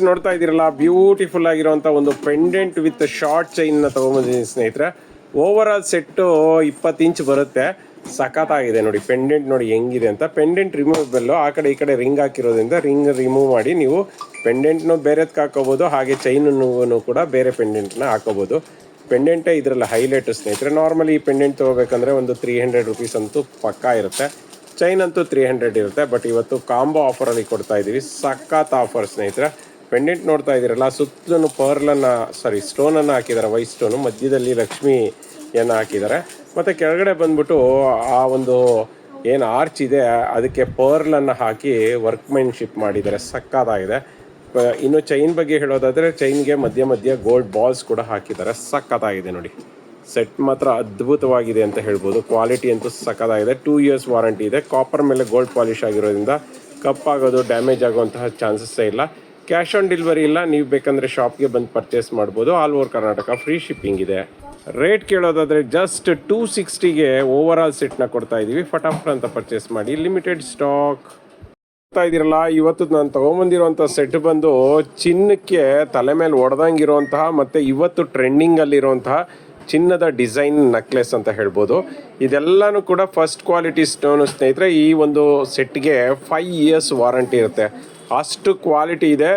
ನೋಡ್ತಾ ಇದ್ದೀರಲ್ಲ, ಬ್ಯೂಟಿಫುಲ್ ಆಗಿರುವಂಥ ಒಂದು ಪೆಂಡೆಂಟ್ ವಿತ್ ಶಾರ್ಟ್ ಚೈನ್ನ ತೊಗೊಂಬಂದಿದ್ದೀನಿ ಸ್ನೇಹಿತರೆ. ಓವರ್ ಆಲ್ ಸೆಟ್ಟು 20 ಇಂಚ್ ಬರುತ್ತೆ. ಸಖತ್ತಾಗಿದೆ ನೋಡಿ. ಪೆಂಡೆಂಟ್ ನೋಡಿ ಹೆಂಗಿದೆ ಅಂತ. ಪೆಂಡೆಂಟ್ ರಿಮೂವಬಲ್ಲು. ಆ ಕಡೆ ಈ ಕಡೆ ರಿಂಗ್ ಹಾಕಿರೋದ್ರಿಂದ ರಿಂಗ್ ರಿಮೂವ್ ಮಾಡಿ ನೀವು ಪೆಂಡೆಂಟ್ನು ಬೇರೆದಕ್ಕೆ ಹಾಕೋಬೋದು, ಹಾಗೆ ಚೈನನ್ನು ಕೂಡ ಬೇರೆ ಪೆಂಡೆಂಟ್ನ ಹಾಕೋಬೋದು. ಪೆಂಡೆಂಟೇ ಇದರಲ್ಲಿ ಹೈಲೈಟ್ ಸ್ನೇಹಿತರೆ. ನಾರ್ಮಲಿ ಈ ಪೆಂಡೆಂಟ್ ತೊಗೋಬೇಕಂದ್ರೆ ಒಂದು 300 ರುಪೀಸ್ ಅಂತೂ ಪಕ್ಕಾ ಇರುತ್ತೆ. ಚೈನ್ ಅಂತೂ 300 ಇರುತ್ತೆ. ಬಟ್ ಇವತ್ತು ಕಾಂಬೋ ಆಫರಲ್ಲಿ ಕೊಡ್ತಾ ಇದ್ದೀವಿ. ಸಖತ್ ಆಫರ್ ಸ್ನೇಹಿತರೆ. ಪೆಂಡೆಂಟ್ ನೋಡ್ತಾ ಇದ್ದೀರಲ್ಲ, ಸುತ್ತಲೂ ಸ್ಟೋನನ್ನು ಹಾಕಿದ್ದಾರೆ. ವೈಟ್ ಸ್ಟೋನು, ಮಧ್ಯದಲ್ಲಿ ಲಕ್ಷ್ಮಿಯನ್ನು ಹಾಕಿದ್ದಾರೆ. ಮತ್ತು ಕೆಳಗಡೆ ಬಂದ್ಬಿಟ್ಟು ಆ ಒಂದು ಏನು ಆರ್ಚ್ ಇದೆ ಅದಕ್ಕೆ ಪರ್ಲನ್ನು ಹಾಕಿ ವರ್ಕ್ಮೆನ್ಶಿಪ್ ಮಾಡಿದ್ದಾರೆ. ಸಕ್ಕತ್ತಾಗಿದೆ. ಇನ್ನು ಚೈನ್ ಬಗ್ಗೆ ಹೇಳೋದಾದರೆ, ಚೈನ್ಗೆ ಮಧ್ಯ ಗೋಲ್ಡ್ ಬಾಲ್ಸ್ ಕೂಡ ಹಾಕಿದ್ದಾರೆ. ಸಕ್ಕತ್ತಾಗಿದೆ ನೋಡಿ. ಸೆಟ್ ಮಾತ್ರ ಅದ್ಭುತವಾಗಿದೆ ಅಂತ ಹೇಳ್ಬೋದು. ಕ್ವಾಲಿಟಿ ಅಂತೂ ಸಕ್ಕತ್ತಾಗಿದೆ. 2 years ವಾರಂಟಿ ಇದೆ. ಕಾಪರ್ ಮೇಲೆ ಗೋಲ್ಡ್ ಪಾಲಿಶ್ ಆಗಿರೋದ್ರಿಂದ ಕಪ್ಪಾಗೋದು, ಡ್ಯಾಮೇಜ್ ಆಗುವಂತಹ ಚಾನ್ಸಸ್ಸೇ ಇಲ್ಲ. ಕ್ಯಾಶ್ ಆನ್ ಡೆಲಿವರಿ ಇಲ್ಲ. ನೀವು ಬೇಕಂದರೆ ಶಾಪ್ಗೆ ಬಂದು ಪರ್ಚೇಸ್ ಮಾಡ್ಬೋದು. All over Karnataka free shipping ಇದೆ. ರೇಟ್ ಕೇಳೋದಾದರೆ ಜಸ್ಟ್ 260ಗೆ ಓವರ್ ಆಲ್ ಸೆಟ್ನ ಕೊಡ್ತಾ ಇದ್ದೀವಿ. ಫಟಾಫಟ್ ಅಂತ ಪರ್ಚೇಸ್ ಮಾಡಿ. Limited stock. ನೋಡ್ತಾ ಇದ್ದೀರಲ್ಲ, ಇವತ್ತು ನಾನು ತೊಗೊಂಬಂದಿರುವಂಥ ಸೆಟ್ ಬಂದು ಚಿನ್ನಕ್ಕೆ ತಲೆ ಮೇಲೆ ಹೊಡೆದಂಗಿರುವಂತಹ ಮತ್ತು ಇವತ್ತು ಟ್ರೆಂಡಿಂಗಲ್ಲಿರುವಂತಹ ಚಿನ್ನದ ಡಿಸೈನ್ ನೆಕ್ಲೆಸ್ ಅಂತ ಹೇಳ್ಬೋದು. ಇದೆಲ್ಲನೂ ಕೂಡ ಫಸ್ಟ್ ಕ್ವಾಲಿಟಿ ಸ್ಟೋನು ಸ್ನೇಹಿತರೆ. ಈ ಒಂದು ಸೆಟ್ಗೆ 5 years ವಾರಂಟಿ ಇರುತ್ತೆ. ಅಷ್ಟು ಕ್ವಾಲಿಟಿ ಇದೆ.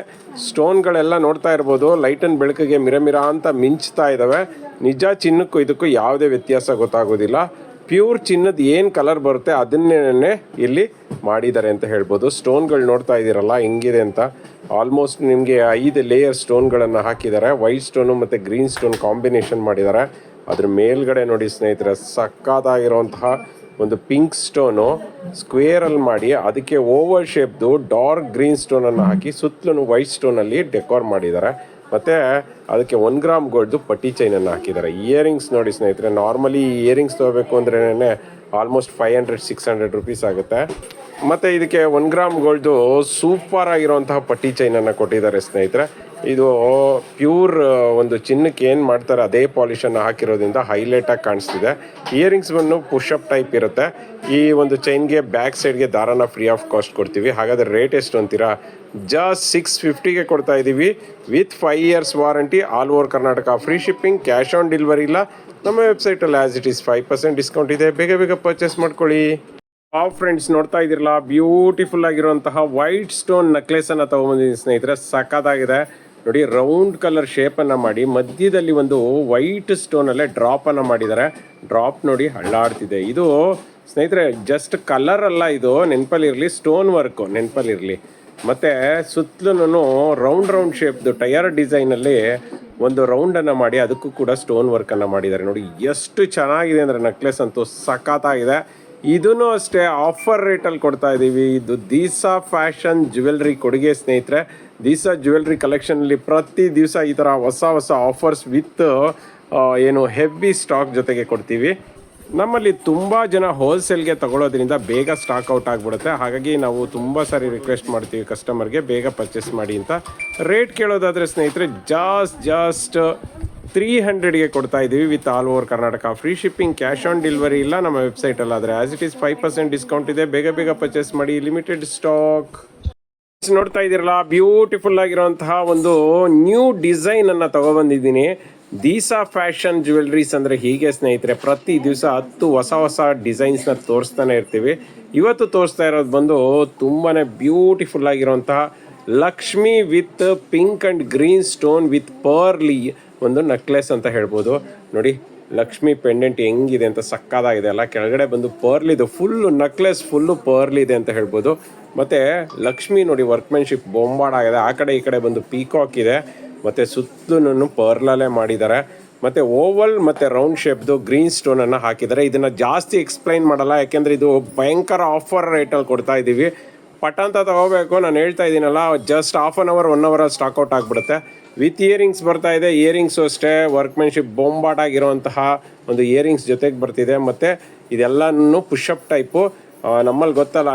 ಸ್ಟೋನ್ಗಳೆಲ್ಲ ನೋಡ್ತಾ ಇರ್ಬೋದು, ಲೈಟನ್ ಬೆಳಕಿಗೆ ಮಿರ ಅಂತ ಮಿಂಚ್ತಾ ಇದ್ದಾವೆ. ನಿಜ ಚಿನ್ನಕ್ಕೂ ಇದಕ್ಕೂ ಯಾವುದೇ ವ್ಯತ್ಯಾಸ ಗೊತ್ತಾಗೋದಿಲ್ಲ. ಪ್ಯೂರ್ ಚಿನ್ನದ ಏನು ಕಲರ್ ಬರುತ್ತೆ ಅದನ್ನೇ ಇಲ್ಲಿ ಮಾಡಿದ್ದಾರೆ ಅಂತ ಹೇಳ್ಬೋದು. ಸ್ಟೋನ್ಗಳು ನೋಡ್ತಾ ಇದ್ದೀರಲ್ಲ ಹೆಂಗಿದೆ ಅಂತ. ಆಲ್ಮೋಸ್ಟ್ ನಿಮಗೆ 5 ಲೇಯರ್ ಸ್ಟೋನ್ಗಳನ್ನು ಹಾಕಿದ್ದಾರೆ. ವೈಟ್ ಸ್ಟೋನು ಮತ್ತು ಗ್ರೀನ್ ಸ್ಟೋನ್ ಕಾಂಬಿನೇಷನ್ ಮಾಡಿದ್ದಾರೆ. ಅದ್ರ ಮೇಲ್ಗಡೆ ನೋಡಿ ಸ್ನೇಹಿತರೆ, ಸಕ್ಕತ್ತಾಗಿರುವಂತಹ ಒಂದು ಪಿಂಕ್ ಸ್ಟೋನು ಸ್ಕ್ವೇರಲ್ಲಿ ಮಾಡಿ ಅದಕ್ಕೆ ಓವಲ್ ಶೇಪ್ದು ಡಾರ್ಕ್ ಗ್ರೀನ್ ಸ್ಟೋನನ್ನು ಹಾಕಿ ಸುತ್ತಲೂ ವೈಟ್ ಸ್ಟೋನಲ್ಲಿ ಡೆಕೋರ್ ಮಾಡಿದ್ದಾರೆ. ಮತ್ತು ಅದಕ್ಕೆ 1 ಗ್ರಾಮ್ ಗೋಲ್ಡ್ದು ಪಟ್ಟಿ ಚೈನನ್ನು ಹಾಕಿದ್ದಾರೆ. ಇಯರಿಂಗ್ಸ್ ನೋಡಿ ಸ್ನೇಹಿತರೆ, ನಾರ್ಮಲಿ ಇಯರಿಂಗ್ಸ್ ತೊಗೋಬೇಕು ಅಂದ್ರೇ ಆಲ್ಮೋಸ್ಟ್ 500-600 ರುಪೀಸ್ ಆಗುತ್ತೆ. ಮತ್ತು ಇದಕ್ಕೆ 1 ಗ್ರಾಮ್ ಗೋಲ್ಡ್ದು ಸೂಪರ್ ಆಗಿರುವಂತಹ ಪಟ್ಟಿ ಚೈನನ್ನು ಕೊಟ್ಟಿದ್ದಾರೆ ಸ್ನೇಹಿತರೆ. ಇದು ಪ್ಯೂರ್ ಒಂದು ಚಿನ್ನಕ್ಕೆ ಏನು ಮಾಡ್ತಾರೆ ಅದೇ ಪಾಲಿಶನ್ನು ಹಾಕಿರೋದ್ರಿಂದ ಹೈಲೈಟಾಗಿ ಕಾಣಿಸ್ತಿದೆ. ಇಯರಿಂಗ್ಸ್ ಬಂದು ಪುಷಪ್ ಟೈಪ್ ಇರುತ್ತೆ. ಈ ಒಂದು ಚೈನ್ಗೆ ಬ್ಯಾಕ್ ಸೈಡ್ಗೆ ದಾರಾನ ಫ್ರೀ ಆಫ್ ಕಾಸ್ಟ್ ಕೊಡ್ತೀವಿ. ಹಾಗಾದರೆ ರೇಟ್ ಎಷ್ಟು ಅಂತೀರಾ? ಜಸ್ಟ್ 650ಗೆ ಕೊಡ್ತಾ ಇದ್ದೀವಿ with 5 years warranty. All over Karnataka free shipping. Cash on delivery ಇಲ್ಲ. ನಮ್ಮ ವೆಬ್ಸೈಟಲ್ಲಿ ಆ್ಯಸ್ ಇಟ್ ಈಸ್ 5% ಡಿಸ್ಕೌಂಟ್ ಇದೆ. ಬೇಗ ಪರ್ಚೇಸ್ ಮಾಡ್ಕೊಳ್ಳಿ. ಫ್ರೆಂಡ್ಸ್ ನೋಡ್ತಾ ಇದ್ದೀರಲ್ಲ, ಬ್ಯೂಟಿಫುಲ್ ಆಗಿರುವಂತಹ ವೈಟ್ ಸ್ಟೋನ್ ನೆಕ್ಲೆಸನ್ನು ತೊಗೊಂಬಂದಿದ್ದೀನಿ ಸ್ನೇಹಿತರೆ. ಸಖತ್ತಾಗಿದೆ ನೋಡಿ. ರೌಂಡ್ ಕಲರ್ ಶೇಪನ್ನು ಮಾಡಿ ಮಧ್ಯದಲ್ಲಿ ಒಂದು ವೈಟ್ ಸ್ಟೋನಲ್ಲೇ ಡ್ರಾಪನ್ನು ಮಾಡಿದ್ದಾರೆ. ಡ್ರಾಪ್ ನೋಡಿ ಹಳ್ಳಾಡ್ತಿದೆ. ಇದು ಸ್ನೇಹಿತರೆ ಜಸ್ಟ್ ಕಲರ್ ಅಲ್ಲ, ಇದು ನೆನಪಲ್ಲಿರಲಿ, ಸ್ಟೋನ್ ವರ್ಕು ನೆನಪಲ್ಲಿರಲಿ. ಮತ್ತು ಸುತ್ತಲೂ ರೌಂಡ್ ಶೇಪ್ದು ಟಯರ್ ಡಿಸೈನಲ್ಲಿ ಒಂದು ರೌಂಡನ್ನು ಮಾಡಿ ಅದಕ್ಕೂ ಕೂಡ ಸ್ಟೋನ್ ವರ್ಕನ್ನು ಮಾಡಿದ್ದಾರೆ. ನೋಡಿ ಎಷ್ಟು ಚೆನ್ನಾಗಿದೆ ಅಂದರೆ ನೆಕ್ಲೆಸ್ ಅಂತೂ ಸಖತ್ತಾಗಿದೆ. ಇದೂ ಅಷ್ಟೇ ಆಫರ್ ರೇಟಲ್ಲಿ ಕೊಡ್ತಾ ಇದ್ದೀವಿ. ಇದು ದೀಸಾ ಫ್ಯಾಷನ್ ಜ್ಯುವೆಲ್ರಿ ಕೊಡುಗೆ ಸ್ನೇಹಿತರೆ. ದೀಸಾ ಜ್ಯುವೆಲ್ರಿ ಕಲೆಕ್ಷನಲ್ಲಿ ಪ್ರತಿ ದಿವಸ ಈ ಥರ ಹೊಸ ಆಫರ್ಸ್ ವಿತ್ ಹೆವಿ ಸ್ಟಾಕ್ ಜೊತೆಗೆ ಕೊಡ್ತೀವಿ. ನಮ್ಮಲ್ಲಿ ತುಂಬ ಜನ ಹೋಲ್ಸೇಲ್ಗೆ ತಗೊಳ್ಳೋದ್ರಿಂದ ಬೇಗ ಸ್ಟಾಕ್ ಔಟ್ ಆಗಿಬಿಡುತ್ತೆ. ಹಾಗಾಗಿ ನಾವು ತುಂಬ ಸಾರಿ ರಿಕ್ವೆಸ್ಟ್ ಮಾಡ್ತೀವಿ ಕಸ್ಟಮರ್ಗೆ ಬೇಗ ಪರ್ಚೇಸ್ ಮಾಡಿ ಅಂತ. ರೇಟ್ ಕೇಳೋದಾದರೆ ಸ್ನೇಹಿತರೆ ಜಸ್ಟ್ 300ಗೆ ಕೊಡ್ತಾ ಇದ್ದೀವಿ with all over Karnataka free shipping. Cash on delivery ಇಲ್ಲ. ನಮ್ಮ ವೆಬ್ಸೈಟಲ್ಲಾದರೆ ಆ್ಯಸ್ ಇಟ್ ಈಸ್ 5% ಡಿಸ್ಕೌಂಟ್ ಇದೆ. ಬೇಗ ಪರ್ಚೇಸ್ ಮಾಡಿ. Limited stock. ನೋಡ್ತಾ ಇದ್ದೀರಲ್ಲ, ಬ್ಯೂಟಿಫುಲ್ ಆಗಿರುವಂತಹ ಒಂದು ನ್ಯೂ ಡಿಸೈನನ್ನು ತೊಗೊಬಂದಿದ್ದೀನಿ. ದೀಸಾ ಫ್ಯಾಷನ್ ಜ್ಯುವೆಲ್ರೀಸ್ ಅಂದರೆ ಹೀಗೆ ಸ್ನೇಹಿತರೆ. ಪ್ರತಿ ದಿವಸ 10 ಹೊಸ ಡಿಸೈನ್ಸ್ನ ತೋರಿಸ್ತಾನೆ ಇರ್ತೀವಿ. ಇವತ್ತು ತೋರಿಸ್ತಾ ಇರೋದು ಬಂದು ತುಂಬಾ ಬ್ಯೂಟಿಫುಲ್ ಆಗಿರುವಂತಹ Lakshmi with pink and green stone with pearly ಒಂದು ನೆಕ್ಲೆಸ್ ಅಂತ ಹೇಳ್ಬೋದು. ನೋಡಿ ಲಕ್ಷ್ಮಿ ಪೆಂಡೆಂಟ್ ಹೆಂಗಿದೆ ಅಂತ ಸಕ್ಕದಾಗಿದೆ ಅಲ್ಲ. ಕೆಳಗಡೆ ಬಂದು ಪರ್ಲಿದು ನೆಕ್ಲೆಸ್ ಫುಲ್ಲು ಪರ್ಲಿದೆ ಅಂತ ಹೇಳ್ಬೋದು. ಮತ್ತು ಲಕ್ಷ್ಮಿ ನೋಡಿ ವರ್ಕ್ಮೆನ್ಶಿಪ್ ಬೊಂಬಾಡಾಗಿದೆ. ಆ ಕಡೆ ಈ ಕಡೆ ಬಂದು ಪೀಕಾಕ್ ಇದೆ. ಮತ್ತು ಸುತ್ತಲೂ ಪರ್ಲಲ್ಲೇ ಮಾಡಿದ್ದಾರೆ. ಮತ್ತು ಓವಲ್ ಮತ್ತು ರೌಂಡ್ ಶೇಪ್ದು ಗ್ರೀನ್ ಸ್ಟೋನನ್ನು ಹಾಕಿದ್ದಾರೆ. ಇದನ್ನು ಜಾಸ್ತಿ ಎಕ್ಸ್ಪ್ಲೈನ್ ಮಾಡಲ್ಲ, ಯಾಕೆಂದರೆ ಇದು ಭಯಂಕರ ಆಫರ್ ರೇಟಲ್ಲಿ ಕೊಡ್ತಾ ಇದ್ದೀವಿ. ಪಟ್ ಅಂತ ತೊಗೋಬೇಕು. ನಾನು ಹೇಳ್ತಾ ಇದ್ದೀನಲ್ಲ, ಜಸ್ಟ್ 1 hour 1 hour ಸ್ಟಾಕ್ಔಟ್ ಆಗಿಬಿಡುತ್ತೆ. ವಿತ್ ಇಯರಿಂಗ್ಸ್ ಬರ್ತಾ ಇದೆ. ಇಯರಿಂಗ್ಸು ಅಷ್ಟೇ ವರ್ಕ್ಮೆನ್ಶಿಪ್ ಬೊಂಬಾಟಾಗಿರುವಂತಹ ಒಂದು ಇಯರಿಂಗ್ಸ್ ಜೊತೆಗೆ ಬರ್ತಿದೆ. ಮತ್ತು ಇದೆಲ್ಲನೂ ಪುಷಪ್ ಟೈಪು. ನಮ್ಮಲ್ಲಿ ಗೊತ್ತಲ್ಲ,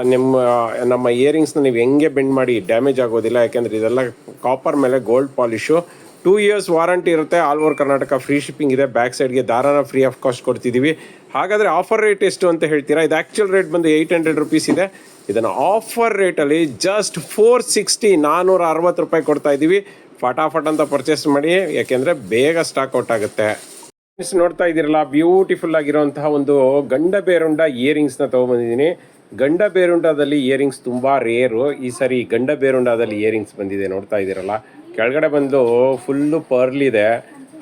ನಮ್ಮ ಇಯರಿಂಗ್ಸ್ನ ನೀವು ಹೆಂಗೆ ಬೆಂಡ್ ಮಾಡಿ ಡ್ಯಾಮೇಜ್ ಆಗೋದಿಲ್ಲ, ಯಾಕೆಂದರೆ ಇದೆಲ್ಲ ಕಾಪರ್ ಮೇಲೆ ಗೋಲ್ಡ್ ಪಾಲಿಶು. 2 years ವಾರಂಟಿ ಇರುತ್ತೆ. All over Karnataka free shipping ಇದೆ. ಬ್ಯಾಕ್ ಸೈಡ್ಗೆ ದಾರಾನ ಫ್ರೀ ಆಫ್ ಕಾಸ್ಟ್ ಕೊಡ್ತಿದ್ದೀವಿ. ಹಾಗಾದರೆ ಆಫರ್ ರೇಟ್ ಎಷ್ಟು ಅಂತ ಹೇಳ್ತೀರಾ? ಇದು ಆ್ಯಕ್ಚುಲ್ ರೇಟ್ ಬಂದು 800 ರುಪೀಸ್ ಇದೆ. ಇದನ್ನು ಆಫರ್ ರೇಟಲ್ಲಿ ಜಸ್ಟ್ 460 ₹460 ಕೊಡ್ತಾ ಇದ್ದೀವಿ. ಫಟಾಫಟ್ ಅಂತ ಪರ್ಚೇಸ್ ಮಾಡಿ, ಯಾಕೆಂದರೆ ಬೇಗ ಸ್ಟಾಕ್ ಔಟ್ ಆಗುತ್ತೆ. ನೋಡ್ತಾ ಇದ್ದೀರಲ್ಲ, ಬ್ಯೂಟಿಫುಲ್ ಆಗಿರುವಂತಹ ಒಂದು ಗಂಡ ಬೇರುಂಡ ಇಯರಿಂಗ್ಸ್ನ ತೊಗೊಂಬಂದಿದ್ದೀನಿ. ಗಂಡ ಬೇರುಂಡದಲ್ಲಿ ಇಯರಿಂಗ್ಸ್ ತುಂಬ ರೇರು. ಈ ಸರಿ ಗಂಡ ಬೇರುಂಡದಲ್ಲಿ ಇಯರಿಂಗ್ಸ್ ಬಂದಿದೆ, ನೋಡ್ತಾ ಇದ್ದೀರಲ್ಲ. ಕೆಳಗಡೆ ಬಂದು ಫುಲ್ಲು ಪರ್ಲ್ ಇದೆ,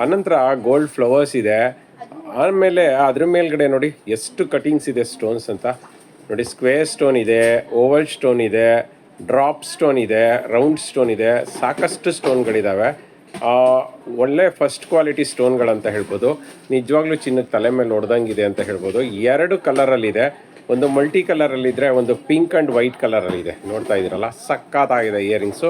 ಅನಂತರ ಗೋಲ್ಡ್ ಫ್ಲವರ್ಸ್ ಇದೆ. ಆಮೇಲೆ ಅದ್ರ ಮೇಲ್ಗಡೆ ನೋಡಿ ಎಷ್ಟು ಕಟಿಂಗ್ಸ್ ಇದೆ ಸ್ಟೋನ್ಸ್ ಅಂತ ನೋಡಿ. ಸ್ಕ್ವೇರ್ ಸ್ಟೋನ್ ಇದೆ, ಓವಲ್ ಸ್ಟೋನ್ ಇದೆ, ಡ್ರಾಪ್ ಸ್ಟೋನ್ ಇದೆ, ರೌಂಡ್ ಸ್ಟೋನ್ ಇದೆ, ಸಾಕಷ್ಟು ಸ್ಟೋನ್ಗಳಿದ್ದಾವೆ. ಒಳ್ಳೆ ಫಸ್ಟ್ ಕ್ವಾಲಿಟಿ ಸ್ಟೋನ್ಗಳಂತ ಹೇಳ್ಬೋದು. ನಿಜವಾಗ್ಲೂ ಚಿನ್ನಕ್ಕೆ ತಲೆ ಮೇಲೆ ಹೊಡೆದಂಗಿದೆ ಅಂತ ಹೇಳ್ಬೋದು. 2 ಕಲರಲ್ಲಿದೆ, ಒಂದು ಮಲ್ಟಿ ಕಲರಲ್ಲಿದ್ದರೆ ಒಂದು ಪಿಂಕ್ ಆ್ಯಂಡ್ ವೈಟ್ ಕಲರಲ್ಲಿದೆ. ನೋಡ್ತಾ ಇದ್ದೀರಲ್ಲ, ಸಖತ್ತಾಗಿದೆ ಇಯರಿಂಗ್ಸು.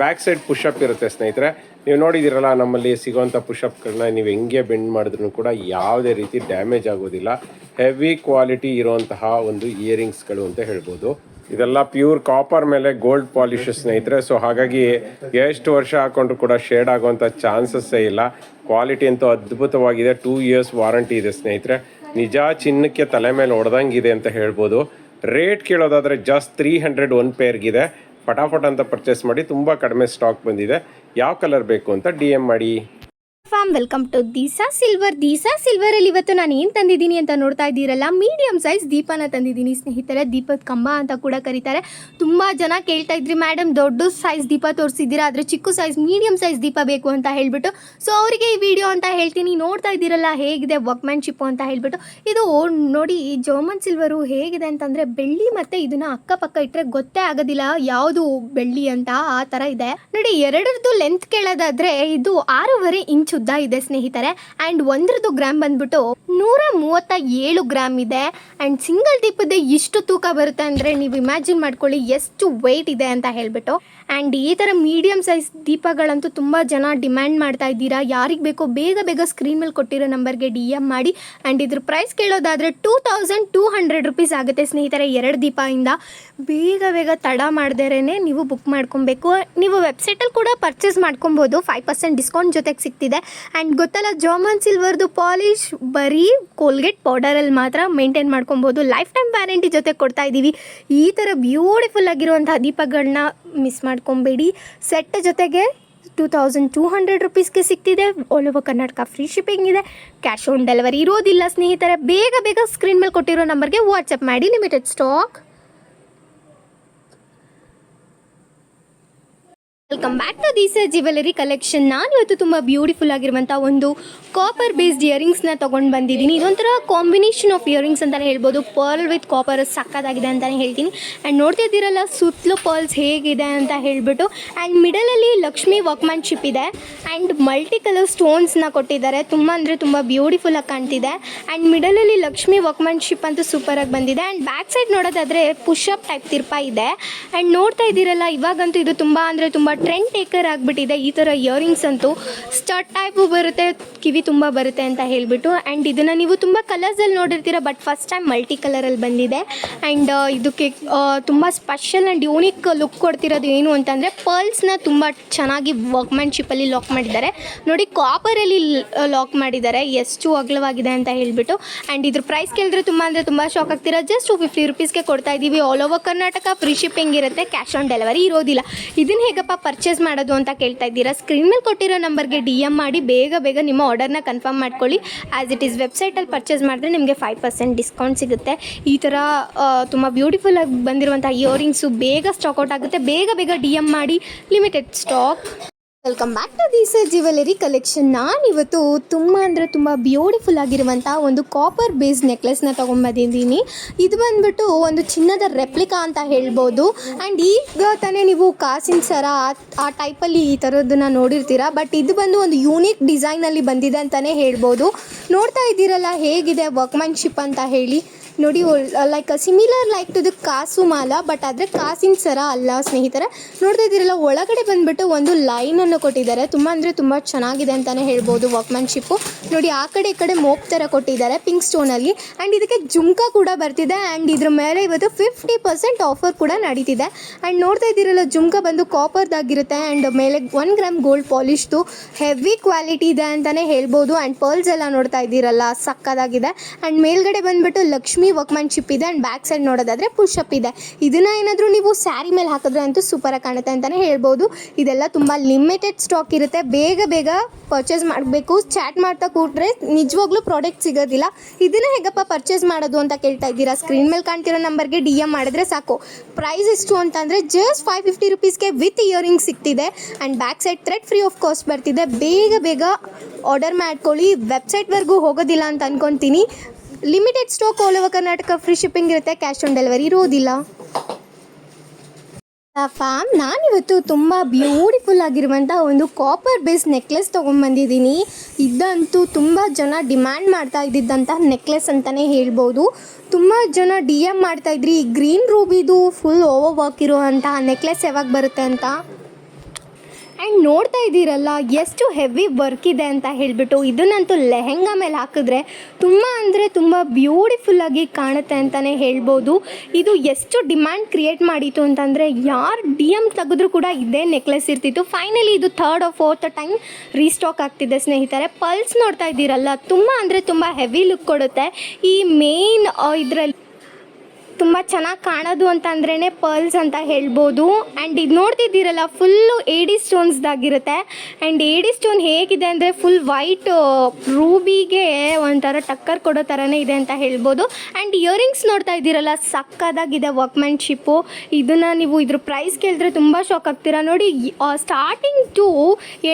ಬ್ಯಾಕ್ ಸೈಡ್ ಪುಷಪ್ ಇರುತ್ತೆ ಸ್ನೇಹಿತರೆ. ನೀವು ನೋಡಿದ್ದೀರಲ್ಲ, ನಮ್ಮಲ್ಲಿ ಸಿಗೋವಂಥ ಪುಷಪ್ಗಳನ್ನ ನೀವು ಹೆಂಗೆ ಬೆಂಡ್ ಮಾಡಿದ್ರೂ ಕೂಡ ಯಾವುದೇ ರೀತಿ ಡ್ಯಾಮೇಜ್ ಆಗೋದಿಲ್ಲ. ಹೆವಿ ಕ್ವಾಲಿಟಿ ಇರುವಂತಹ ಒಂದು ಇಯರಿಂಗ್ಸ್ಗಳು ಅಂತ ಹೇಳ್ಬೋದು. ಇದೆಲ್ಲ ಪ್ಯೂರ್ ಕಾಪರ್ ಮೇಲೆ ಗೋಲ್ಡ್ ಪಾಲಿಶ್ ಸ್ನೇಹಿತರೆ. ಸೊ ಹಾಗಾಗಿ ಎಷ್ಟು ವರ್ಷ ಹಾಕೊಂಡ್ರು ಕೂಡ ಶೇಡ್ ಆಗುವಂಥ ಚಾನ್ಸಸ್ಸೇ ಇಲ್ಲ. ಕ್ವಾಲಿಟಿ ಅಂತೂ ಅದ್ಭುತವಾಗಿದೆ. 2 ಇಯರ್ಸ್ ವಾರಂಟಿ ಇದೆ ಸ್ನೇಹಿತರೆ. ನಿಜ ಚಿನ್ನಕ್ಕೆ ತಲೆ ಮೇಲೆ ಹೊಡೆದಂಗಿದೆ ಅಂತ ಹೇಳ್ಬೋದು. Rate ಕೇಳೋದಾದರೆ just 300 1 ಪೇರ್ಗಿದೆ. ಫಟಾಫಟ್ ಅಂತ ಪರ್ಚೇಸ್ ಮಾಡಿ, ತುಂಬ ಕಡಿಮೆ ಸ್ಟಾಕ್ ಬಂದಿದೆ. ಯಾವ ಕಲರ್ ಬೇಕು ಅಂತ DM ಮಾಡಿ. ವೆಲ್ಕಮ್ ಟು ದೀಸಾ ಸಿಲ್ವರಲ್ಲಿ ಇವತ್ತು ನಾನು ಏನು ತಂದಿದ್ದೀನಿ ಅಂತ ನೋಡ್ತಾ ಇದ್ದೀರಲ್ಲ, ಮೀಡಿಯಂ ಸೈಜ್ ದೀಪನ ತಂದಿದ್ದೀನಿ ಸ್ನೇಹಿತರೆ. ದೀಪದ ಕಂಬ ಅಂತ ಕೂಡ ಕರೀತಾರೆ. ತುಂಬ ಜನ ಕೇಳ್ತಾ ಇದ್ರಿ, ಮೇಡಮ್ ದೊಡ್ಡ ಸೈಜ್ ದೀಪ ತೋರಿಸಿದ್ದೀರಾ, ಆದರೆ ಚಿಕ್ಕ ಸೈಜ್ ಮೀಡಿಯಂ ಸೈಜ್ ದೀಪ ಬೇಕು ಅಂತ ಹೇಳ್ಬಿಟ್ಟು. ಸೊ ಅವರಿಗೆ ಈ ವಿಡಿಯೋ ಅಂತ ಹೇಳ್ತೀನಿ. ನೋಡ್ತಾ ಇದ್ದೀರಲ್ಲ ಹೇಗಿದೆ ವರ್ಕ್ಮ್ಯಾನ್ಶಿಪ್ಪು ಅಂತ ಹೇಳ್ಬಿಟ್ಟು. ಇದು ನೋಡಿ, ಈ ಜರ್ಮನ್ ಸಿಲ್ವರು ಹೇಗಿದೆ ಅಂತಂದರೆ ಬೆಳ್ಳಿ ಮತ್ತು ಇದನ್ನು ಅಕ್ಕಪಕ್ಕ ಇಟ್ಟರೆ ಗೊತ್ತೇ ಆಗೋದಿಲ್ಲ ಯಾವುದು ಬೆಳ್ಳಿ ಅಂತ, ಆ ಥರ ಇದೆ ನೋಡಿ. ಎರಡರದ್ದು ಲೆಂತ್ ಕೇಳೋದಾದರೆ ಇದು 6.5 ಇಂಚ್ ಉದ್ದ ಇದೆ ಸ್ನೇಹಿತರೆ. ಆ್ಯಂಡ್ ಒಂದ್ರದ್ದು ಗ್ರಾಮ್ ಬಂದ್ಬಿಟ್ಟು 137 ಗ್ರಾಮ್ ಇದೆ. ಆ್ಯಂಡ್ ಸಿಂಗಲ್ ದೀಪದ ಇಷ್ಟು ತೂಕ ಬರುತ್ತೆ ಅಂದರೆ ನೀವು ಇಮ್ಯಾಜಿನ್ ಮಾಡ್ಕೊಳ್ಳಿ ಎಷ್ಟು ವೆಯ್ಟ್ ಇದೆ ಅಂತ ಹೇಳ್ಬಿಟ್ಟು. ಆ್ಯಂಡ್ ಈ ಥರ ಮೀಡಿಯಮ್ ಸೈಜ್ ದೀಪಗಳಂತೂ ತುಂಬ ಜನ ಡಿಮ್ಯಾಂಡ್ ಮಾಡ್ತಾ ಇದ್ದೀರಾ. ಯಾರಿಗೆ ಬೇಕೋ ಬೇಗ ಸ್ಕ್ರೀನ್ ಮೇಲೆ ಕೊಟ್ಟಿರೋ ನಂಬರ್ಗೆ DM ಮಾಡಿ. ಆ್ಯಂಡ್ ಇದ್ರ ಪ್ರೈಸ್ ಕೇಳೋದಾದರೆ 2200 ರುಪೀಸ್ ಆಗುತ್ತೆ ಸ್ನೇಹಿತರೆ. 2 ದೀಪದಿಂದ ಬೇಗ ತಡ ಮಾಡ್ದೇರೇ ನೀವು ಬುಕ್ ಮಾಡ್ಕೊಬೇಕು. ನೀವು ವೆಬ್ಸೈಟಲ್ಲಿ ಕೂಡ ಪರ್ಚೇಸ್ ಮಾಡ್ಕೊಬೋದು, 5% ಡಿಸ್ಕೌಂಟ್ ಜೊತೆಗೆ ಸಿಗ್ತಿದೆ. ಆ್ಯಂಡ್ ಗೊತ್ತಲ್ಲ, ಜರ್ಮನ್ ಸಿಲ್ವರ್ದು ಪಾಲಿಶ್ ಬರೀ ಕೋಲ್ಗೇಟ್ ಪೌಡರಲ್ಲಿ ಮಾತ್ರ ಮೇಂಟೈನ್ ಮಾಡ್ಕೊಬೋದು. ಲೈಫ್ ಟೈಮ್ ವ್ಯಾರಂಟಿ ಜೊತೆ ಕೊಡ್ತಾ ಇದ್ದೀವಿ. ಈ ಥರ ಬ್ಯೂಟಿಫುಲ್ ಆಗಿರುವಂಥ ದೀಪಗಳನ್ನ ಮಿಸ್ ಮಾಡ್ಕೊಬೇಡಿ. ಸೆಟ್ ಜೊತೆಗೆ 2200 ರುಪೀಸ್ಗೆ ಸಿಗ್ತಿದೆ. All over Karnataka free shipping ಇದೆ. ಕ್ಯಾಶ್ ಆನ್ ಡೆಲಿವರಿ ಇರೋದಿಲ್ಲ ಸ್ನೇಹಿತರೆ. ಬೇಗ ಸ್ಕ್ರೀನ್ ಮೇಲೆ ಕೊಟ್ಟಿರೋ ನಂಬರ್ಗೆ ವಾಟ್ಸಪ್ ಮಾಡಿ. Limited stock. Welcome back to ದೀಸಾ jewellery collection. ನಾನು ಇವತ್ತು ತುಂಬ ಬ್ಯೂಟಿಫುಲ್ ಆಗಿರುವಂಥ ಒಂದು ಕಾಪರ್ ಬೇಸ್ಡ್ ಇಯರಿಂಗ್ಸ್ನ ತೊಗೊಂಡು ಬಂದಿದ್ದೀನಿ. ಇದೊಂಥರ ಕಾಂಬಿನೇಷನ್ ಆಫ್ ಇಯರಿಂಗ್ಸ್ ಅಂತಲೇ ಹೇಳ್ಬೋದು. ಪರ್ಲ್ ವಿತ್ ಕಾಪರ್ ಸಕ್ಕತ್ತಾಗಿದೆ ಅಂತಲೇ ಹೇಳ್ತೀನಿ. ಆ್ಯಂಡ್ ನೋಡ್ತಾ ಇದ್ದೀರಲ್ಲ ಸುತ್ತಲೂ ಪರ್ಲ್ಸ್ ಹೇಗಿದೆ ಅಂತ ಹೇಳಿಬಿಟ್ಟು. ಆ್ಯಂಡ್ ಮಿಡಲಲ್ಲಿ ಲಕ್ಷ್ಮಿ ವರ್ಕ್ಮ್ಯಾನ್ಶಿಪ್ ಇದೆ. ಆ್ಯಂಡ್ ಮಲ್ಟಿ ಕಲರ್ ಸ್ಟೋನ್ಸ್ನ ಕೊಟ್ಟಿದ್ದಾರೆ. ತುಂಬ ಅಂದರೆ ತುಂಬ ಬ್ಯೂಟಿಫುಲ್ಲಾಗಿ ಕಾಣ್ತಿದೆ. ಆ್ಯಂಡ್ ಮಿಡಲಲ್ಲಿ ಲಕ್ಷ್ಮಿ ವರ್ಕ್ಮ್ಯಾನ್ಶಿಪ್ ಅಂತೂ ಸೂಪರಾಗಿ ಬಂದಿದೆ. ಆ್ಯಂಡ್ ಬ್ಯಾಕ್ ಸೈಡ್ ನೋಡೋದಾದರೆ ಪುಷಪ್ ಟೈಪ್ ತಿರ್ಪ ಇದೆ. ಆ್ಯಂಡ್ ನೋಡ್ತಾ ಇದ್ದೀರಲ್ಲ, ಇವಾಗಂತೂ ಇದು ತುಂಬ ಅಂದರೆ ತುಂಬ ಟ್ರೆಂಡ್ ಟೇಕರ್ ಆಗಿಬಿಟ್ಟಿದೆ. ಈ ಥರ ಇಯರಿಂಗ್ಸ್ ಅಂತೂ ಸ್ಟಡ್ ಟೈಪು ಬರುತ್ತೆ, ಕಿವಿ ತುಂಬ ಬರುತ್ತೆ ಅಂತ ಹೇಳಿಬಿಟ್ಟು. ಆ್ಯಂಡ್ ಇದನ್ನು ನೀವು ತುಂಬ ಕಲರ್ಸಲ್ಲಿ ನೋಡಿರ್ತೀರ, ಬಟ್ ಫಸ್ಟ್ ಟೈಮ್ ಮಲ್ಟಿ ಕಲರಲ್ಲಿ ಬಂದಿದೆ. ಆ್ಯಂಡ್ ಇದಕ್ಕೆ ತುಂಬ ಸ್ಪೆಷಲ್ ಆ್ಯಂಡ್ ಯೂನಿಕ್ ಲುಕ್ ಕೊಡ್ತಿರೋದು ಏನು ಅಂತಂದರೆ ಪರ್ಲ್ಸ್ನ ತುಂಬ ಚೆನ್ನಾಗಿ ವರ್ಕ್ಮ್ಯಾನ್ಶಿಪ್ಪಲ್ಲಿ ಲಾಕ್ ಮಾಡಿದ್ದಾರೆ ನೋಡಿ. ಕಾಪರಲ್ಲಿ ಲಾಕ್ ಮಾಡಿದ್ದಾರೆ, ಎಷ್ಟು ಅಗಲವಾಗಿದೆ ಅಂತ ಹೇಳಿಬಿಟ್ಟು. ಆ್ಯಂಡ್ ಇದ್ರ ಪ್ರೈಸ್ ಕೇಳಿದ್ರೆ ತುಂಬ ಅಂದರೆ ತುಂಬ ಶಾಕ್ ಆಗ್ತೀರಾ. ಜಸ್ಟ್ 250 ರುಪೀಸ್ಗೆ ಕೊಡ್ತಾ ಇದ್ದೀವಿ. All over Karnataka free shipping ಇರುತ್ತೆ, ಕ್ಯಾಶ್ ಆನ್ ಡೆಲಿವರಿ ಇರೋದಿಲ್ಲ. ಇದನ್ನು ಹೇಗಪ್ಪ ಪರ್ಚೇಸ್ ಮಾಡೋದು ಅಂತ ಕೇಳ್ತಾ ಇದ್ದೀರಾ. ಸ್ಕ್ರೀನ್ ಮೇಲೆ ಕೊಟ್ಟಿರೋ ನಂಬರ್ಗೆ DM ಮಾಡಿ ಬೇಗ ನಿಮ್ಮ ಆರ್ಡರ್ನ ಕನ್ಫರ್ಮ್ ಮಾಡ್ಕೊಳ್ಳಿ. ಆ್ಯಸ್ ಇಟ್ ಈಸ್ ವೆಬ್ಸೈಟಲ್ಲಿ ಪರ್ಚೇಸ್ ಮಾಡಿದ್ರೆ ನಿಮಗೆ 5% ಡಿಸ್ಕೌಂಟ್ ಸಿಗುತ್ತೆ. ಈ ಥರ ತುಂಬ ಬ್ಯೂಟಿಫುಲ್ ಆಗಿ ಬಂದಿರುವಂಥ ಇಯರಿಂಗ್ಸು ಬೇಗ ಸ್ಟಾಕ್ ಔಟ್ ಆಗುತ್ತೆ. ಬೇಗ DM ಮಾಡಿ. Limited stock. Welcome back to ದೀಸಾ jewellery collection. ನಾನಿವತ್ತು ತುಂಬ ಅಂದರೆ ತುಂಬ ಬ್ಯೂಟಿಫುಲ್ ಆಗಿರುವಂಥ ಒಂದು ಕಾಪರ್ ಬೇಸ್ಡ್ ನೆಕ್ಲೆಸ್ನ ತೊಗೊಂಬಂದಿದ್ದೀನಿ. ಇದು ಬಂದುಬಿಟ್ಟು ಒಂದು ಚಿನ್ನದ ರೆಪ್ಲಿಕಾ ಅಂತ ಹೇಳ್ಬೋದು. ಆ್ಯಂಡ್ ಈಗ ತಾನೇ ನೀವು ಕಾಸಿನ ಸರ ಆ ಟೈಪಲ್ಲಿ ಈ ಥರದ್ದನ್ನು ನೋಡಿರ್ತೀರ, ಬಟ್ ಇದು ಬಂದು ಒಂದು ಯೂನಿಕ್ ಡಿಸೈನಲ್ಲಿ ಬಂದಿದೆ ಅಂತಲೇ ಹೇಳ್ಬೋದು. ನೋಡ್ತಾ ಇದ್ದೀರಲ್ಲ ಹೇಗಿದೆ ವರ್ಕ್ಮ್ಯಾನ್ಶಿಪ್ ಅಂತ ಹೇಳಿ. ನೋಡಿ like similar like to the kasu mala, but ಆದರೆ ಕಾಸಿನ ಸರ ಅಲ್ಲ ಸ್ನೇಹಿತರೆ. ನೋಡ್ತಾ ಇದ್ದೀರಲ್ಲ, ಒಳಗಡೆ ಬಂದುಬಿಟ್ಟು ಒಂದು ಲೈನನ್ನು ಕೊಟ್ಟಿದ್ದಾರೆ. ತುಂಬ ಅಂದರೆ ತುಂಬ ಚೆನ್ನಾಗಿದೆ ಅಂತಲೇ ಹೇಳ್ಬೋದು ವರ್ಕ್ಮ್ಯಾನ್ಶಿಪ್ಪು. ನೋಡಿ ಆ ಕಡೆ ಈ ಕಡೆ ಮೋಪ್ ಥರ ಕೊಟ್ಟಿದ್ದಾರೆ ಪಿಂಕ್ ಸ್ಟೋನಲ್ಲಿ. ಆ್ಯಂಡ್ ಇದಕ್ಕೆ ಜುಮ್ಕ ಕೂಡ ಬರ್ತಿದೆ. ಆ್ಯಂಡ್ ಇದ್ರ ಮೇಲೆ ಇವತ್ತು 50% ಆಫರ್ ಕೂಡ ನಡೀತಿದೆ. ಆ್ಯಂಡ್ ನೋಡ್ತಾ ಇದ್ದೀರಲ್ಲ, ಜುಮ್ಕ ಬಂದು ಕಾಪರ್ದಾಗಿರುತ್ತೆ. ಆ್ಯಂಡ್ ಮೇಲೆ 1 ಗ್ರಾಮ್ ಗೋಲ್ಡ್ ಪಾಲಿಶ್ದು ಹೆವಿ ಕ್ವಾಲಿಟಿ ಇದೆ ಅಂತಲೇ ಹೇಳ್ಬೋದು. ಆ್ಯಂಡ್ ಪರ್ಲ್ಸ್ ಎಲ್ಲ ನೋಡ್ತಾ ಇದ್ದೀರಲ್ಲ, ಸಕ್ಕದಾಗಿದೆ. ಆ್ಯಂಡ್ ಮೇಲ್ಗಡೆ ಬಂದುಬಿಟ್ಟು ಲಕ್ಷ್ಮಿ ವರ್ಕ್ಮ್ಯಾನ್ಶಿಪ್ ಇದೆ. ಆ್ಯಂಡ್ ಬ್ಯಾಕ್ ಸೈಡ್ ನೋಡೋದಾದರೆ ಪುಷಪ್ ಇದೆ. ಇದನ್ನು ಏನಾದರೂ ನೀವು ಸ್ಯಾರಿ ಮೇಲೆ ಹಾಕಿದ್ರೆ ಅಂತೂ ಸೂಪರಾಗಿ ಕಾಣುತ್ತೆ ಅಂತಲೇ ಹೇಳ್ಬೋದು. ಇದೆಲ್ಲ ತುಂಬ ಲಿಮಿಟೆಡ್ ಸ್ಟಾಕ್ ಇರುತ್ತೆ. ಬೇಗ ಬೇಗ ಪರ್ಚೇಸ್ ಮಾಡಬೇಕು. ಚಾಟ್ ಮಾಡ್ತಾ ಕೂಟ್ರೆ ನಿಜವಾಗ್ಲೂ ಪ್ರಾಡಕ್ಟ್ ಸಿಗೋದಿಲ್ಲ. ಇದನ್ನು ಹೇಗಪ್ಪ ಪರ್ಚೇಸ್ ಮಾಡೋದು ಅಂತ ಕೇಳ್ತಾ ಇದ್ದೀರಾ? ಸ್ಕ್ರೀನ್ ಮೇಲೆ ಕಾಣ್ತಿರೋ ನಂಬರ್ಗೆ DM ಮಾಡಿದ್ರೆ ಸಾಕು. ಪ್ರೈಸ್ ಎಷ್ಟು ಅಂತಂದರೆ ಜಸ್ಟ್ 550 ರುಪೀಸ್ಗೆ ವಿತ್ ಇಯರಿಂಗ್ಸ್ ಸಿಗ್ತಿದೆ. And back side thread free of cost ಬರ್ತಿದೆ. ಬೇಗ ಬೇಗ ಆರ್ಡರ್ ಮಾಡ್ಕೊಳ್ಳಿ. ವೆಬ್ಸೈಟ್ವರೆಗೂ ಹೋಗೋದಿಲ್ಲ ಅಂತ ಅನ್ಕೊತೀನಿ. Limited stock all over Karnataka, free shipping ಇರುತ್ತೆ, ಕ್ಯಾಶ್ ಆನ್ ಡೆಲಿವರಿ ಇರೋದಿಲ್ಲ. ಫ್ಯಾಮ್, ನಾನಿವತ್ತು ತುಂಬ ಬ್ಯೂಟಿಫುಲ್ ಆಗಿರುವಂಥ ಒಂದು ಕಾಪರ್ ಬೇಸ್ ನೆಕ್ಲೆಸ್ ತೊಗೊಂಡ್ಬಂದಿದ್ದೀನಿ. ಇದಂತೂ ತುಂಬ ಜನ ಡಿಮ್ಯಾಂಡ್ ಮಾಡ್ತಾ ಇದ್ದಿದ್ದಂತಹ ನೆಕ್ಲೆಸ್ ಅಂತಲೇ ಹೇಳ್ಬೋದು. ತುಂಬ ಜನ DM ಮಾಡ್ತಾಯಿದ್ರಿ, ಈ ಗ್ರೀನ್ ರೂಬಿದು ಫುಲ್ ಓವರ್ ವರ್ಕ್ ಇರುವಂತಹ ನೆಕ್ಲೆಸ್ ಯಾವಾಗ ಬರುತ್ತೆ ಅಂತ. ಆ್ಯಂಡ್ ನೋಡ್ತಾ ಇದ್ದೀರಲ್ಲ ಎಷ್ಟು ಹೆವಿ ವರ್ಕ್ ಇದೆ ಅಂತ ಹೇಳಿಬಿಟ್ಟು. ಇದನ್ನಂತೂ ಲೆಹೆಂಗಾ ಮೇಲೆ ಹಾಕಿದ್ರೆ ತುಂಬ ಅಂದರೆ ತುಂಬ ಬ್ಯೂಟಿಫುಲ್ಲಾಗಿ ಕಾಣುತ್ತೆ ಅಂತಲೇ ಹೇಳ್ಬೋದು. ಇದು ಎಷ್ಟು ಡಿಮ್ಯಾಂಡ್ ಕ್ರಿಯೇಟ್ ಮಾಡಿತ್ತು ಅಂತಂದರೆ, ಯಾರು DM ತೆಗೆದ್ರೂ ಕೂಡ ಇದೇ ನೆಕ್ಲೆಸ್ ಇರ್ತಿತ್ತು. ಫೈನಲಿ ಇದು 3rd or 4th time restock ಆಗ್ತಿದೆ ಸ್ನೇಹಿತರೆ. ಪಲ್ಸ್ ನೋಡ್ತಾ ಇದ್ದೀರಲ್ಲ, ತುಂಬ ಅಂದರೆ ತುಂಬ ಹೆವಿ ಲುಕ್ ಕೊಡುತ್ತೆ. ಈ ಮೇನ್ ಇದರಲ್ಲಿ ತುಂಬ ಚೆನ್ನಾಗಿ ಕಾಣೋದು ಅಂತ ಅಂದ್ರೇ ಪರ್ಲ್ಸ್ ಅಂತ ಹೇಳ್ಬೋದು. ಆ್ಯಂಡ್ ಇದು ನೋಡ್ತಿದ್ದೀರಲ್ಲ, ಫುಲ್ಲು AD ಸ್ಟೋನ್ಸ್ದಾಗಿರುತ್ತೆ. ಆ್ಯಂಡ್ AD ಸ್ಟೋನ್ ಹೇಗಿದೆ ಅಂದರೆ ಫುಲ್ ವೈಟ್ ರೂಬಿಗೆ ಒಂಥರ ಟಕ್ಕರ್ ಕೊಡೋ ಥರನೇ ಇದೆ ಅಂತ ಹೇಳ್ಬೋದು. ಆ್ಯಂಡ್ ಇಯರಿಂಗ್ಸ್ ನೋಡ್ತಾ ಇದ್ದೀರಲ್ಲ, ಸಕ್ಕದಾಗಿದೆ ವರ್ಕ್ಮ್ಯಾನ್ಶಿಪ್ಪು. ಇದನ್ನು ನೀವು ಇದ್ರ ಪ್ರೈಸ್ ಕೇಳಿದ್ರೆ ತುಂಬ ಶಾಕ್ ಆಗ್ತೀರಾ. ನೋಡಿ, ಸ್ಟಾರ್ಟಿಂಗ್ ಟು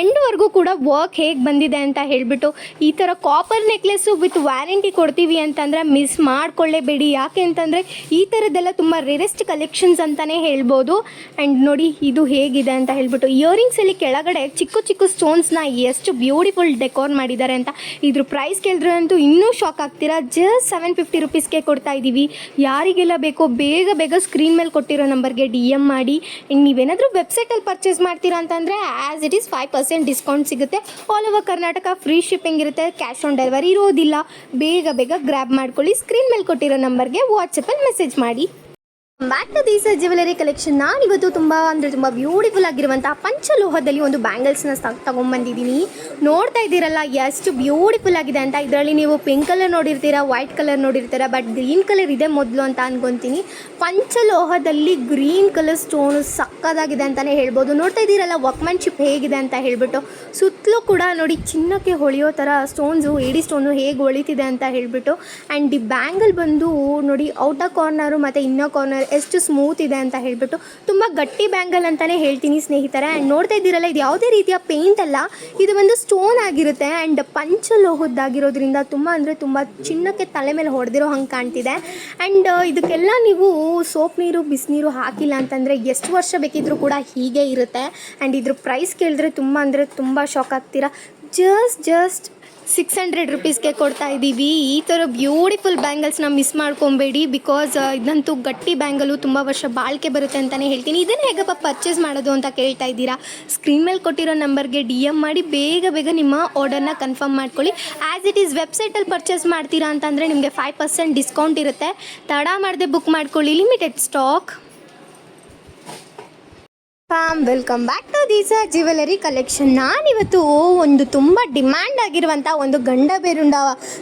ಎಂಡ್ವರೆಗೂ ಕೂಡ ವರ್ಕ್ ಹೇಗೆ ಬಂದಿದೆ ಅಂತ ಹೇಳಿಬಿಟ್ಟು. ಈ ಥರ ಕಾಪರ್ ನೆಕ್ಲೆಸ್ಸು ವಿತ್ ವ್ಯಾರಂಟಿ ಕೊಡ್ತೀವಿ ಅಂತಂದರೆ ಮಿಸ್ ಮಾಡ್ಕೊಳ್ಳೇಬೇಡಿ. ಯಾಕೆ ಅಂತಂದರೆ ಈ ಥರದ್ದೆಲ್ಲ ತುಂಬ ರೇರೆಸ್ಟ್ ಕಲೆಕ್ಷನ್ಸ್ ಅಂತಲೇ ಹೇಳ್ಬೋದು. ಆ್ಯಂಡ್ ನೋಡಿ ಇದು ಹೇಗಿದೆ ಅಂತ ಹೇಳ್ಬಿಟ್ಟು. ಇಯರಿಂಗ್ಸಲ್ಲಿ ಕೆಳಗಡೆ ಚಿಕ್ಕ ಚಿಕ್ಕ ಸ್ಟೋನ್ಸ್ನ ಎಷ್ಟು ಬ್ಯೂಟಿಫುಲ್ ಡೆಕೋರ್ ಮಾಡಿದ್ದಾರೆ ಅಂತ. ಇದ್ರ ಪ್ರೈಸ್ ಕೇಳಿದ್ರೆ ಅಂತೂ ಇನ್ನೂ ಶಾಕ್ ಆಗ್ತೀರಾ. ಜಸ್ಟ್ 750 ರುಪೀಸ್ಗೆ ಕೊಡ್ತಾ ಇದ್ದೀವಿ. ಯಾರಿಗೆಲ್ಲ ಬೇಕೋ ಬೇಗ ಬೇಗ ಸ್ಕ್ರೀನ್ ಮೇಲೆ ಕೊಟ್ಟಿರೋ ನಂಬರ್ಗೆ DM ಮಾಡಿ. ನೀವೇನಾದರೂ ವೆಬ್ಸೈಟಲ್ಲಿ ಪರ್ಚೇಸ್ ಮಾಡ್ತೀರಾ ಅಂತಂದರೆ ಆ್ಯಸ್ ಇಟ್ ಈಸ್ 5% ಡಿಸ್ಕೌಂಟ್ ಸಿಗುತ್ತೆ. All over Karnataka free shipping ಇರುತ್ತೆ, ಕ್ಯಾಶ್ ಆನ್ ಡೆಲಿವರಿ ಇರೋದಿಲ್ಲ. ಬೇಗ ಬೇಗ ಗ್ರ್ಯಾಬ್ ಮಾಡ್ಕೊಳ್ಳಿ. ಸ್ಕ್ರೀನ್ ಮೇಲೆ ಕೊಟ್ಟಿರೋ ನಂಬರ್ಗೆ ವಾಟ್ಸಪ್ಪಲ್ಲಿ ಮೆಸೇಜ್ ಮಾಡಿ. Back to these jewellery collection. ನಾನಿವತ್ತು ತುಂಬ ಅಂದರೆ ತುಂಬ ಬ್ಯೂಟಿಫುಲ್ ಆಗಿರುವಂತಹ ಪಂಚಲೋಹದಲ್ಲಿ ಒಂದು ಬ್ಯಾಂಗಲ್ಸ್ನ ತೊಗೊಂಡ್ಬಂದಿದ್ದೀನಿ. ನೋಡ್ತಾ ಇದ್ದೀರಲ್ಲ ಎಷ್ಟು ಬ್ಯೂಟಿಫುಲ್ ಆಗಿದೆ ಅಂತ. ಇದರಲ್ಲಿ ನೀವು ಪಿಂಕ್ ಕಲರ್ ನೋಡಿರ್ತೀರಾ, ವೈಟ್ ಕಲರ್ ನೋಡಿರ್ತೀರಾ, ಬಟ್ ಗ್ರೀನ್ ಕಲರ್ ಇದೆ ಮೊದಲು ಅಂತ ಅನ್ಕೊತೀನಿ. ಪಂಚಲೋಹದಲ್ಲಿ ಗ್ರೀನ್ ಕಲರ್ ಸ್ಟೋನು ಸಕ್ಕದಾಗಿದೆ ಅಂತಲೇ ಹೇಳ್ಬೋದು. ನೋಡ್ತಾ ಇದ್ದೀರಲ್ಲ ವರ್ಕ್ಮ್ಯಾನ್ಶಿಪ್ ಹೇಗಿದೆ ಅಂತ ಹೇಳ್ಬಿಟ್ಟು. ಸುತ್ತಲೂ ಕೂಡ ನೋಡಿ ಚಿನ್ನಕ್ಕೆ ಹೊಳೆಯೋ ಥರ ಸ್ಟೋನ್ಸು, AD ಸ್ಟೋನು ಹೇಗೆ ಹೊಳಿತಿದೆ ಅಂತ ಹೇಳ್ಬಿಟ್ಟು. ಆ್ಯಂಡ್ ಈ ಬ್ಯಾಂಗಲ್ ಬಂದು ನೋಡಿ ಔಟರ್ ಕಾರ್ನರು ಮತ್ತು ಇನ್ನರ್ ಕಾರ್ನರ್ ಎಷ್ಟು ಸ್ಮೂತ್ ಇದೆ ಅಂತ ಹೇಳ್ಬಿಟ್ಟು. ತುಂಬ ಗಟ್ಟಿ ಬ್ಯಾಂಗಲ್ ಅಂತಲೇ ಹೇಳ್ತೀನಿ ಸ್ನೇಹಿತರೆ. ಆ್ಯಂಡ್ ನೋಡ್ತಾ ಇದ್ದೀರಲ್ಲ, ಇದು ಯಾವುದೇ ರೀತಿಯ ಪೇಂಟ್ ಅಲ್ಲ, ಇದು ಒಂದು ಸ್ಟೋನ್ ಆಗಿರುತ್ತೆ. ಆ್ಯಂಡ್ ಪಂಚಲೋಹದ್ದಾಗಿರೋದ್ರಿಂದ ತುಂಬ ಅಂದರೆ ತುಂಬ ಚಿನ್ನಕ್ಕೆ ತಲೆ ಮೇಲೆ ಹೊಡೆದಿರೋ ಹಂಗೆ ಕಾಣ್ತಿದೆ. ಆ್ಯಂಡ್ ಇದಕ್ಕೆಲ್ಲ ನೀವು ಸೋಪ್ ನೀರು ಬಿಸಿನೀರು ಹಾಕಿಲ್ಲ ಅಂತಂದರೆ ಎಷ್ಟು ವರ್ಷ ಬೇಕಿದ್ರೂ ಕೂಡ ಹೀಗೆ ಇರುತ್ತೆ. ಆ್ಯಂಡ್ ಇದ್ರ ಪ್ರೈಸ್ ಕೇಳಿದ್ರೆ ತುಂಬ ಅಂದರೆ ತುಂಬ ಶಾಕ್ ಆಗ್ತೀರಾ. ಜಸ್ಟ್ 600 ರುಪೀಸ್ಗೆ ಕೊಡ್ತಾ ಇದ್ದೀವಿ. ಈ ಥರ ಬ್ಯೂಟಿಫುಲ್ ಬ್ಯಾಂಗಲ್ಸ್ನ ಮಿಸ್ ಮಾಡ್ಕೊಬೇಡಿ. ಬಿಕಾಸ್ ಇದಂತೂ ಗಟ್ಟಿ ಬ್ಯಾಂಗಲು, ತುಂಬ ವರ್ಷ ಬಾಳಿಕೆ ಬರುತ್ತೆ ಅಂತಲೇ ಹೇಳ್ತೀನಿ. ಇದನ್ನು ಹೇಗಪ್ಪ ಪರ್ಚೇಸ್ ಮಾಡೋದು ಅಂತ ಕೇಳ್ತಾ ಇದ್ದೀರಾ? ಸ್ಕ್ರೀನ್ ಮೇಲೆ ಕೊಟ್ಟಿರೋ ನಂಬರ್ಗೆ DM ಮಾಡಿ ಬೇಗ ಬೇಗ ನಿಮ್ಮ ಆರ್ಡರ್ನ ಕನ್ಫರ್ಮ್ ಮಾಡ್ಕೊಳ್ಳಿ. ಆ್ಯಸ್ ಇಟ್ ಈಸ್ ವೆಬ್ಸೈಟಲ್ಲಿ ಪರ್ಚೇಸ್ ಮಾಡ್ತೀರಾ ಅಂತಂದರೆ ನಿಮಗೆ 5% ಡಿಸ್ಕೌಂಟ್ ಇರುತ್ತೆ. ತಡ ಮಾಡದೆ ಬುಕ್ ಮಾಡ್ಕೊಳ್ಳಿ, limited stock. Welcome back to these jewellery collection. ನಾನಿವತ್ತು ಒಂದು ತುಂಬ ಡಿಮ್ಯಾಂಡ್ ಆಗಿರುವಂಥ ಒಂದು ಗಂಡ ಬೇರುಂಡ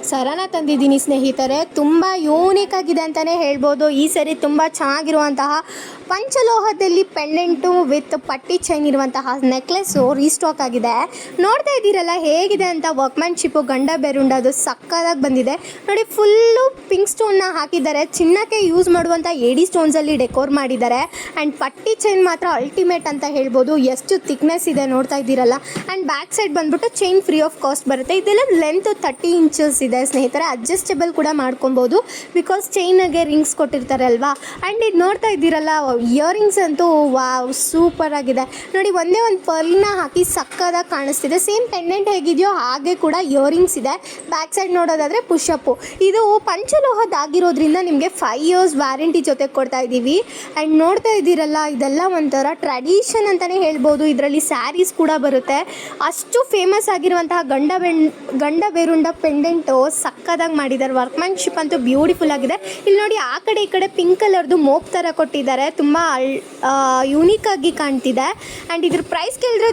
ಸರನ ತಂದಿದ್ದೀನಿ ಸ್ನೇಹಿತರೆ. ತುಂಬ ಯೂನಿಕ್ ಆಗಿದೆ ಅಂತಲೇ ಹೇಳ್ಬೋದು. ಈ ಸರಿ ತುಂಬ ಚೆನ್ನಾಗಿರುವಂತಹ ಪಂಚಲೋಹದಲ್ಲಿ ಪೆಂಡೆಂಟು ವಿತ್ ಪಟ್ಟಿ ಚೈನ್ ಇರುವಂತಹ ನೆಕ್ಲೆಸ್ಸು ರೀಸ್ಟಾಕ್ ಆಗಿದೆ. ನೋಡ್ತಾ ಇದ್ದೀರಲ್ಲ ಹೇಗಿದೆ ಅಂತ. ವರ್ಕ್ಮ್ಯಾನ್ಶಿಪ್ಪು ಗಂಡ ಬೇರುಂಡದು ಸಕ್ಕದಾಗಿ ಬಂದಿದೆ. ನೋಡಿ ಫುಲ್ಲು ಪಿಂಕ್ ಸ್ಟೋನ್ನ ಹಾಕಿದ್ದಾರೆ. ಚಿನ್ನಕ್ಕೆ ಯೂಸ್ ಮಾಡುವಂಥ AD ಸ್ಟೋನ್ಸಲ್ಲಿ ಡೆಕೋರ್ ಮಾಡಿದ್ದಾರೆ. ಆ್ಯಂಡ್ ಪಟ್ಟಿ ಚೈನ್ ಮಾತ್ರ ಅಲ್ಟಿಮೇಟ್ ಅಲ್ಟಿಮೇಟ್ ಅಂತ ಹೇಳ್ಬೋದು. ಎಷ್ಟು ಥಿಕ್ನೆಸ್ ಇದೆ ನೋಡ್ತಾ ಇದ್ದೀರಲ್ಲ. ಆ್ಯಂಡ್ ಬ್ಯಾಕ್ ಸೈಡ್ ಬಂದ್ಬಿಟ್ಟು ಚೈನ್ ಫ್ರೀ ಆಫ್ ಕಾಸ್ಟ್ ಬರುತ್ತೆ. ಇದೆಲ್ಲ ಲೆಂತ್ 30 ಇಂಚಸ್ ಇದೆ ಸ್ನೇಹಿತರೆ. ಅಡ್ಜಸ್ಟಬಲ್ ಕೂಡ ಮಾಡ್ಕೊಬೋದು ಬಿಕಾಸ್ ಚೈನಾಗೆ ರಿಂಗ್ಸ್ ಕೊಟ್ಟಿರ್ತಾರೆ ಅಲ್ವಾ. ಆ್ಯಂಡ್ ಇದು ನೋಡ್ತಾ ಇದ್ದೀರಲ್ಲ, ಇಯರಿಂಗ್ಸ್ ಅಂತೂ ವಾವ್ ಸೂಪರ್ ಆಗಿದೆ ನೋಡಿ. ಒಂದೇ ಒಂದು ಪರ್ಲ್ನ ಹಾಕಿ ಸಕ್ಕದಾಗಿ ಕಾಣಿಸ್ತಿದೆ. ಸೇಮ್ ಪೆಂಡೆಂಟ್ ಹೇಗಿದೆಯೋ ಹಾಗೆ ಕೂಡ ಇಯರಿಂಗ್ಸ್ ಇದೆ. ಬ್ಯಾಕ್ ಸೈಡ್ ನೋಡೋದಾದರೆ ಪುಷಪ್ಪು. ಇದು ಪಂಚಲೋಹದಾಗಿರೋದ್ರಿಂದ ನಿಮಗೆ 5 years ವ್ಯಾರಂಟಿ ಜೊತೆ ಕೊಡ್ತಾ ಇದ್ದೀವಿ. ಆ್ಯಂಡ್ ನೋಡ್ತಾ ಇದ್ದೀರಲ್ಲ, ಇದೆಲ್ಲ ಒಂಥರ ಟ್ರೆಡಿಷನ್ ಅಂತಲೇ ಹೇಳ್ಬೋದು. ಇದರಲ್ಲಿ ಸ್ಯಾರೀಸ್ ಕೂಡ ಬರುತ್ತೆ. ಅಷ್ಟು ಫೇಮಸ್ ಆಗಿರುವಂತಹ ಗಂಡ ಬೇರುಂಡ ಪೆಂಡೆಂಟು ಸಕ್ಕದಾಗಿ ಮಾಡಿದ್ದಾರೆ. ವರ್ಕ್ಮ್ಯಾನ್ಶಿಪ್ ಅಂತೂ ಬ್ಯೂಟಿಫುಲ್ ಆಗಿದೆ. ಇಲ್ಲಿ ನೋಡಿ, ಆ ಕಡೆ ಈ ಕಡೆ ಪಿಂಕ್ ಕಲರ್ದು ಮೋಪ್ ಥರ ಕೊಟ್ಟಿದ್ದಾರೆ. ತುಂಬ ಯೂನಿಕ್ ಆಗಿ ಕಾಣ್ತಿದೆ. ಆ್ಯಂಡ್ ಇದ್ರ ಪ್ರೈಸ್ ಕೇಳಿದ್ರೆ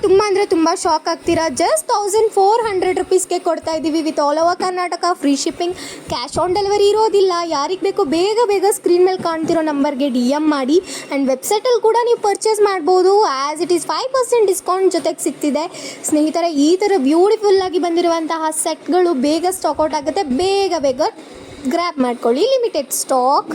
ತುಂಬ ಶಾಕ್ ಆಗ್ತೀರಾ. ಜಸ್ಟ್ 1400 ರುಪೀಸ್ಗೆ ಕೊಡ್ತಾ ಇದ್ದೀವಿ with all over Karnataka. Free shipping, cash on delivery ಇರೋದಿಲ್ಲ. ಯಾರಿಗೆ ಬೇಕು ಬೇಗ ಸ್ಕ್ರೀನ್ ಮೇಲೆ ಕಾಣ್ತಿರೋ ನಂಬರ್ಗೆ DM ಮಾಡಿ. ಆ್ಯಂಡ್ ವೆಬ್ಸೈಟಲ್ಲಿ ಕೂಡ ನೀವು ಪರ್ಚೇಸ್ ಮಾಡ್ಬೋದು. ಆ್ಯಸ್ ಇಟ್ ಈಸ್ 5% ಡಿಸ್ಕೌಂಟ್ ಜೊತೆಗೆ ಸಿಗ್ತಿದೆ ಸ್ನೇಹಿತರೆ. ಈ ಥರ ಬ್ಯೂಟಿಫುಲ್ಲಾಗಿ ಬಂದಿರುವಂತಹ ಸೆಟ್ಗಳು ಬೇಗ ಸ್ಟಾಕ್ ಔಟ್ ಆಗುತ್ತೆ. ಬೇಗ ಗ್ರ್ಯಾಬ್ ಮಾಡ್ಕೊಳ್ಳಿ. Limited stock.